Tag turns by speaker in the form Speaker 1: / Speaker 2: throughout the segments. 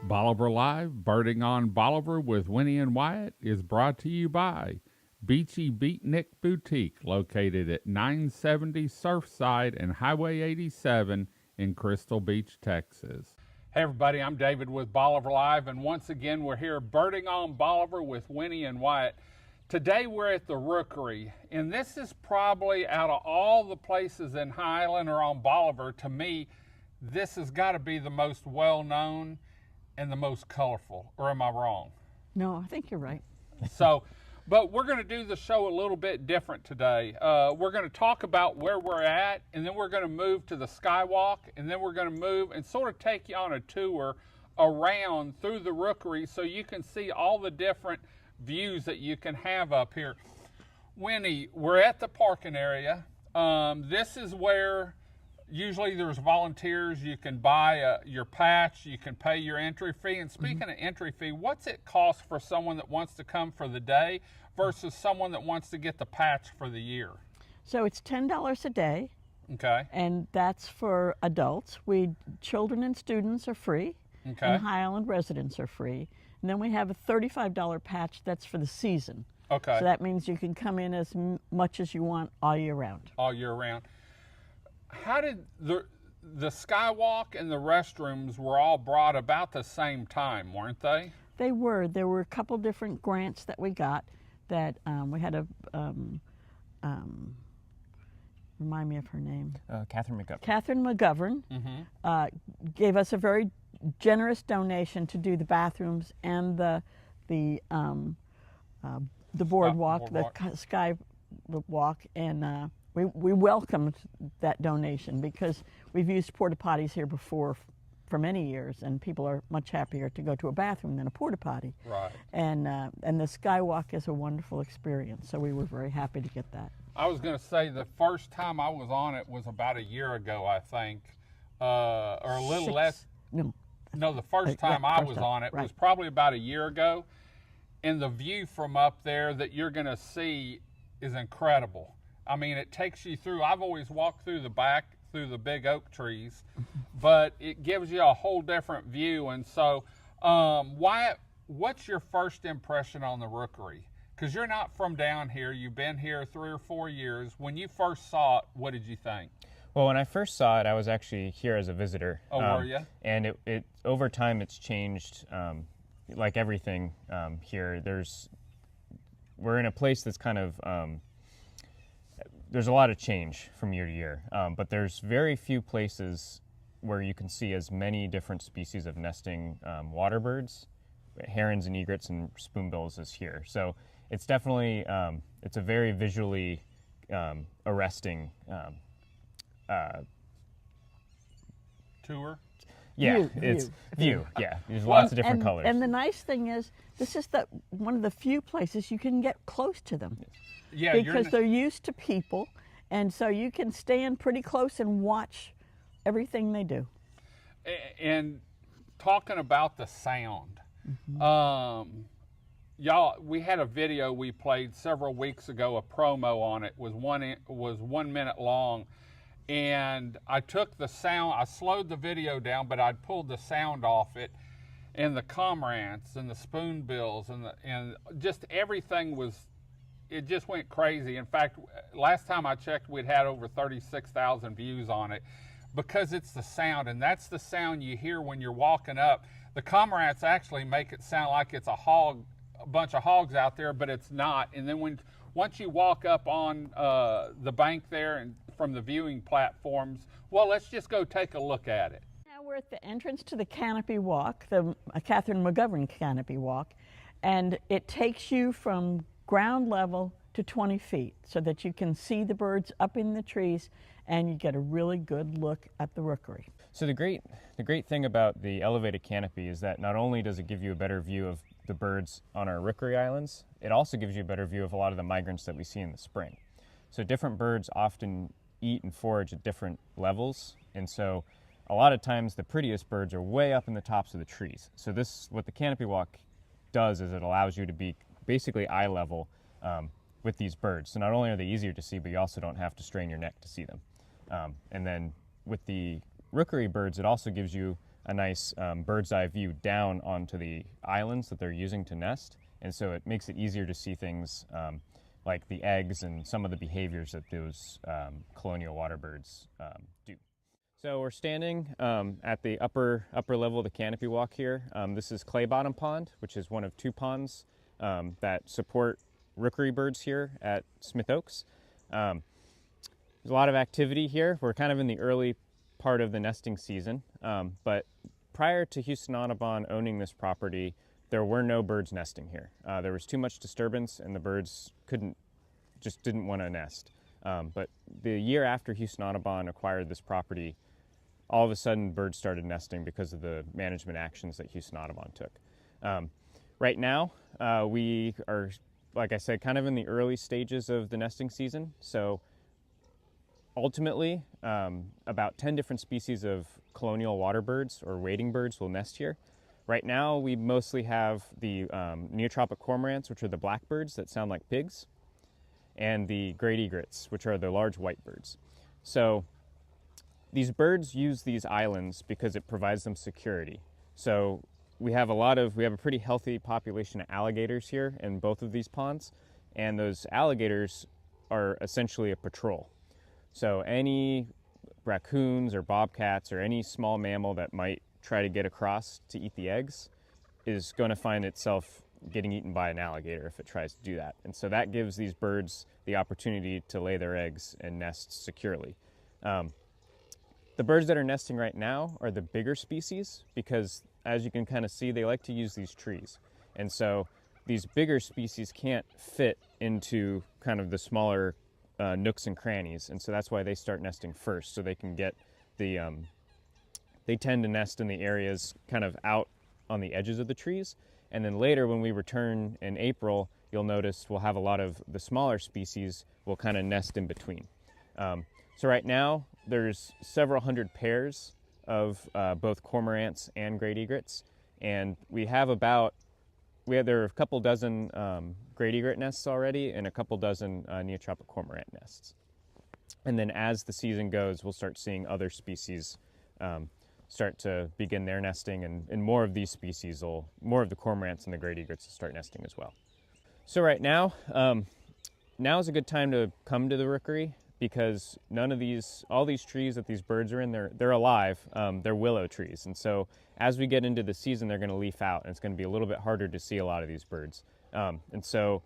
Speaker 1: Bolivar Live, Birding on Bolivar with Winnie and Wyatt is brought to you by Beachy Beatnik Boutique, located at 970 Surfside and Highway 87 in Crystal Beach, Texas. Hey everybody, I'm David with Bolivar Live, and once again we're here birding on Bolivar with Winnie and Wyatt. Today we're at the Rookery, and this is probably, out of all the places in Highland or on Bolivar, to me, this has got to be the most well-known and the most colorful, or am I wrong?
Speaker 2: No, I think you're right.
Speaker 1: But we're going to do the show a little bit different today. We're going to talk about where we're at, and then we're going to move to the skywalk, and then we're going to move and sort of take you on a tour around through the Rookery so you can see all the different views that you can have up here. Winnie, we're at the parking area. This is where usually there's volunteers. You can buy your patch, you can pay your entry fee. And speaking of entry fee, what's it cost for someone that wants to come for the day versus someone that wants to get the patch for the year?
Speaker 2: So it's $10 a day.
Speaker 1: Okay.
Speaker 2: And that's for adults. Children and students are free.
Speaker 1: Okay.
Speaker 2: And Highland residents are free. And then we have a $35 patch that's for the season.
Speaker 1: Okay.
Speaker 2: So that means you can come in as much as you want all year round.
Speaker 1: All year round. How did the skywalk and the restrooms were all brought about the same time, weren't they?
Speaker 2: They were. There were a couple different grants that we got that we had a, remind me of her name.
Speaker 3: Catherine McGovern.
Speaker 2: Catherine McGovern gave us a very generous donation to do the bathrooms and the boardwalk, the skywalk, and we welcomed that donation because we've used porta potties here before for many years, and people are much happier to go to a bathroom than a porta potty.
Speaker 1: Right.
Speaker 2: And the skywalk is a wonderful experience, so we were very happy to get that.
Speaker 1: I was going to say the first time I was on it was about a year ago, I think, or a little less. No, the first time I was on it was probably about a year ago, and the view from up there that you're going to see is incredible. I mean, it takes you through. I've always walked through the back, through the big oak trees, but it gives you a whole different view. And so, Wyatt, what's your first impression on the Rookery? Because you're not from down here. You've been here 3 or 4 years. When you first saw it, what did you think?
Speaker 3: Well, when I first saw it, I was actually here as a visitor.
Speaker 1: Oh, were you?
Speaker 3: And it over time, it's changed. Like everything here, we're in a place that's kind of, there's a lot of change from year to year, but there's very few places where you can see as many different species of nesting water birds, herons and egrets and spoonbills as here. So it's definitely, it's a very visually arresting
Speaker 1: tour?
Speaker 3: Yeah, it's view. Yeah, there's lots of different colors.
Speaker 2: And the nice thing is, this is one of the few places you can get close to them.
Speaker 1: Yeah,
Speaker 2: because they're used to people, and so you can stand pretty close and watch everything they do.
Speaker 1: And talking about the sound, y'all, we had a video we played several weeks ago, a promo on it, was 1 minute long. And I took the sound, I slowed the video down, but I pulled the sound off it, and the cormorants and the spoonbills and just everything it just went crazy. In fact, last time I checked, we'd had over 36,000 views on it because it's the sound, and that's the sound you hear when you're walking up. The cormorants actually make it sound like it's a bunch of hogs out there, but it's not. And then once you walk up on the bank there and from the viewing platforms, well, let's just go take a look at it.
Speaker 2: Now we're at the entrance to the canopy walk, the Catherine McGovern canopy walk, and it takes you from ground level to 20 feet so that you can see the birds up in the trees and you get a really good look at the Rookery.
Speaker 3: So the great thing about the elevated canopy is that not only does it give you a better view of the birds on our Rookery Islands, it also gives you a better view of a lot of the migrants that we see in the spring. So different birds often eat and forage at different levels, and so a lot of times the prettiest birds are way up in the tops of the trees. So what the canopy walk does is it allows you to be basically eye level with these birds. So not only are they easier to see, but you also don't have to strain your neck to see them. And then with the Rookery birds, it also gives you a nice bird's eye view down onto the islands that they're using to nest. And so it makes it easier to see things like the eggs and some of the behaviors that those colonial water birds do. So we're standing at the upper level of the canopy walk here. This is Clay Bottom Pond, which is one of 2 ponds that support rookery birds here at Smith Oaks. There's a lot of activity here. We're kind of in the early part of the nesting season, but prior to Houston Audubon owning this property, there were no birds nesting here. There was too much disturbance and the birds just didn't want to nest. But the year after Houston Audubon acquired this property, all of a sudden birds started nesting because of the management actions that Houston Audubon took. Right now, we are, like I said, kind of in the early stages of the nesting season. So ultimately, about 10 different species of colonial water birds or wading birds will nest here. Right now, we mostly have the neotropic cormorants, which are the blackbirds that sound like pigs, and the great egrets, which are the large white birds. So these birds use these islands because it provides them security. So we have a pretty healthy population of alligators here in both of these ponds, and those alligators are essentially a patrol. So any raccoons or bobcats or any small mammal that might try to get across to eat the eggs is going to find itself getting eaten by an alligator if it tries to do that. And so that gives these birds the opportunity to lay their eggs and nest securely. The birds that are nesting right now are the bigger species because, as you can kind of see, they like to use these trees. And so these bigger species can't fit into kind of the smaller nooks and crannies. And so that's why they start nesting first, so they can get the, they tend to nest in the areas kind of out on the edges of the trees. And then later when we return in April, you'll notice we'll have a lot of the smaller species will kind of nest in between. So right now, there's several hundred pairs of both cormorants and great egrets, and there are a couple dozen great egret nests already and a couple dozen neotropic cormorant nests. And then as the season goes, we'll start seeing other species start to begin their nesting, and more of these species more of the cormorants and the great egrets will start nesting as well. So right now, now is a good time to come to the rookery, because all these trees that these birds are in, they're alive. They're willow trees. And so as we get into the season, they're going to leaf out, and it's going to be a little bit harder to see a lot of these birds. And so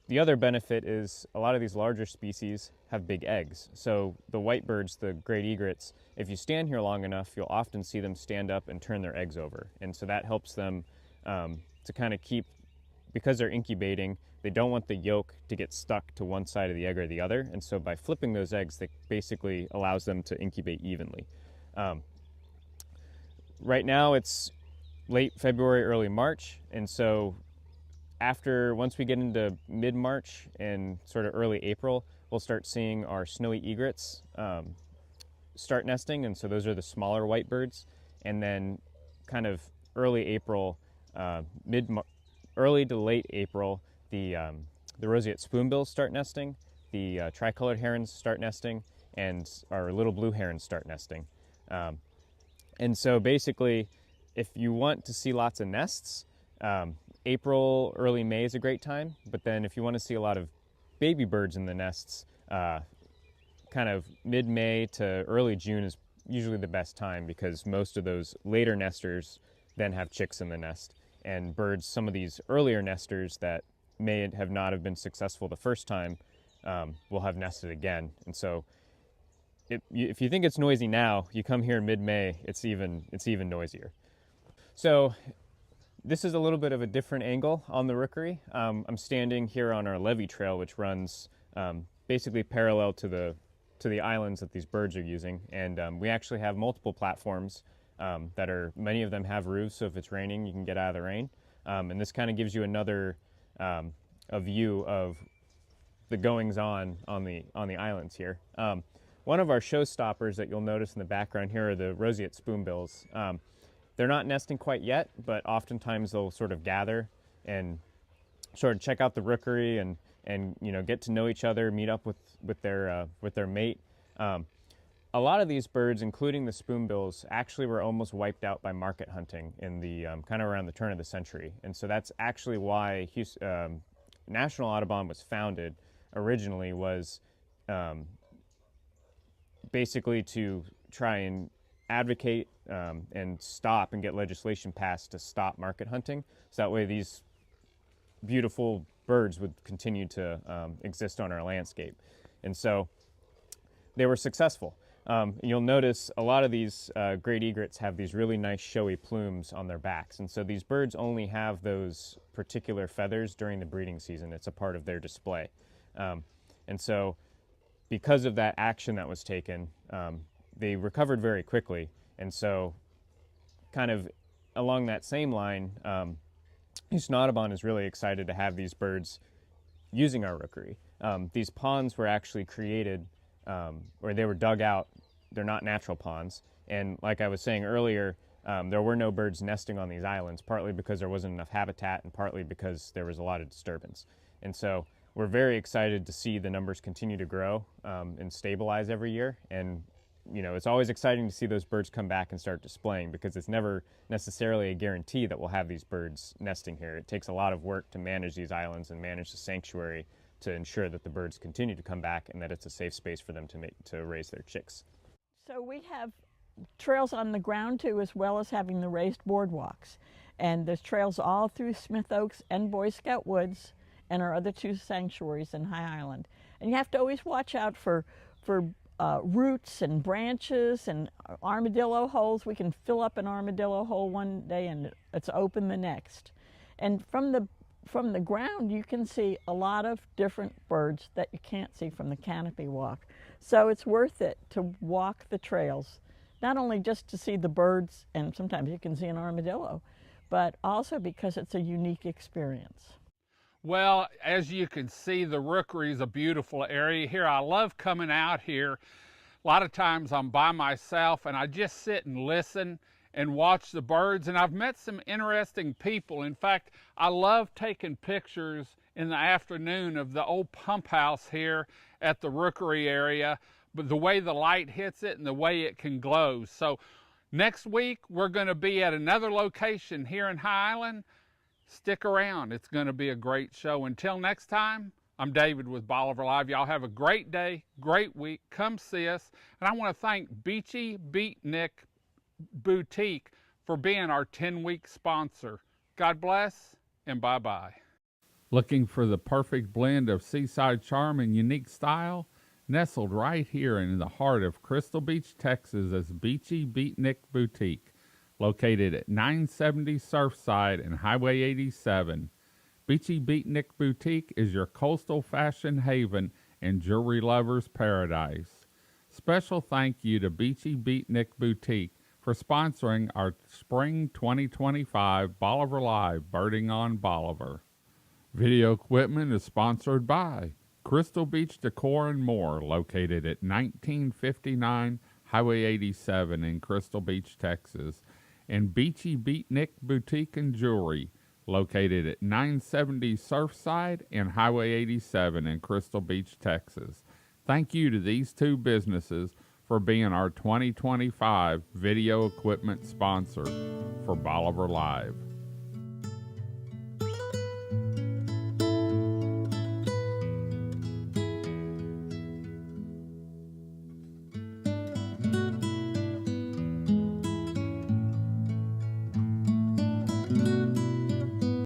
Speaker 3: the other benefit is a lot of these larger species have big eggs. So the white birds, the great egrets, if you stand here long enough, you'll often see them stand up and turn their eggs over. And so that helps them to kind of keep, because they're incubating, they don't want the yolk to get stuck to one side of the egg or the other. And so by flipping those eggs, that basically allows them to incubate evenly. Right now it's late February, early March. And so once we get into mid-March and sort of early April, we'll start seeing our snowy egrets start nesting. And so those are the smaller white birds. And then kind of early April, early to late April, the roseate spoonbills start nesting, the tricolored herons start nesting, and our little blue herons start nesting. And so basically, if you want to see lots of nests, April, early May is a great time. But then if you want to see a lot of baby birds in the nests, kind of mid-May to early June is usually the best time, because most of those later nesters then have chicks in the nest. And birds, some of these earlier nesters that may have not have been successful the first time, will have nested again. And so if you think it's noisy now, you come here in mid-May, it's even noisier. So this is a little bit of a different angle on the rookery. I'm standing here on our levee trail, which runs basically parallel to the islands that these birds are using. And we actually have multiple platforms many of them have roofs, so if it's raining, you can get out of the rain. And this kind of gives you another a view of the goings-on on the islands here. One of our showstoppers that you'll notice in the background here are the roseate spoonbills. They're not nesting quite yet, but oftentimes they'll sort of gather and sort of check out the rookery and get to know each other, meet up with their mate. A a lot of these birds, including the spoonbills, actually were almost wiped out by market hunting in the kind of around the turn of the century. And so that's actually why National Audubon was founded originally, was basically to try and advocate and stop and get legislation passed to stop market hunting. So that way these beautiful birds would continue to exist on our landscape. And so they were successful. You'll notice a lot of these great egrets have these really nice showy plumes on their backs. And so these birds only have those particular feathers during the breeding season. It's a part of their display. And so because of that action that was taken, they recovered very quickly. And so kind of along that same line, Houston Audubon is really excited to have these birds using our rookery. These ponds were actually created, or they were dug out. They're not natural ponds. And like I was saying earlier, there were no birds nesting on these islands, partly because there wasn't enough habitat and partly because there was a lot of disturbance. And so we're very excited to see the numbers continue to grow and stabilize every year. And you know, it's always exciting to see those birds come back and start displaying, because it's never necessarily a guarantee that we'll have these birds nesting here. It takes a lot of work to manage these islands and manage the sanctuary to ensure that the birds continue to come back and that it's a safe space for them to raise their chicks.
Speaker 2: So we have trails on the ground too, as well as having the raised boardwalks. And there's trails all through Smith Oaks and Boy Scout Woods and our other two sanctuaries in High Island. And you have to always watch out for roots and branches and armadillo holes. We can fill up an armadillo hole one day and it's open the next. And from the ground you can see a lot of different birds that you can't see from the canopy walk. So it's worth it to walk the trails, not only just to see the birds, and sometimes you can see an armadillo, but also because it's a unique experience.
Speaker 1: Well, as you can see, the Rookery is a beautiful area here. I love coming out here. A lot of times I'm by myself and I just sit and listen and watch the birds, and I've met some interesting people. In fact, I love taking pictures in the afternoon of the old pump house here at the Rookery area, but the way the light hits it and the way it can glow. So next week we're going to be at another location here in High Island. Stick around. It's going to be a great show. Until next time, I'm David with Bolivar Live. Y'all have a great day, great week. Come see us. And I want to thank Beachy Beatnik Boutique for being our 10-week sponsor. God bless and bye-bye. Looking for the perfect blend of seaside charm and unique style? Nestled right here in the heart of Crystal Beach, Texas is Beachy Beatnik Boutique, located at 970 Surfside and Highway 87. Beachy Beatnik Boutique is your coastal fashion haven and jewelry lovers' paradise. Special thank you to Beachy Beatnik Boutique for sponsoring our Spring 2025 Bolivar Live Birding on Bolivar. Video equipment is sponsored by Crystal Beach Decor and More, located at 1959 Highway 87 in Crystal Beach, Texas, and Beachy Beatnik Boutique and Jewelry, located at 970 Surfside and Highway 87 in Crystal Beach, Texas. Thank you to these two businesses for being our 2025 video equipment sponsor for Bolivar Live.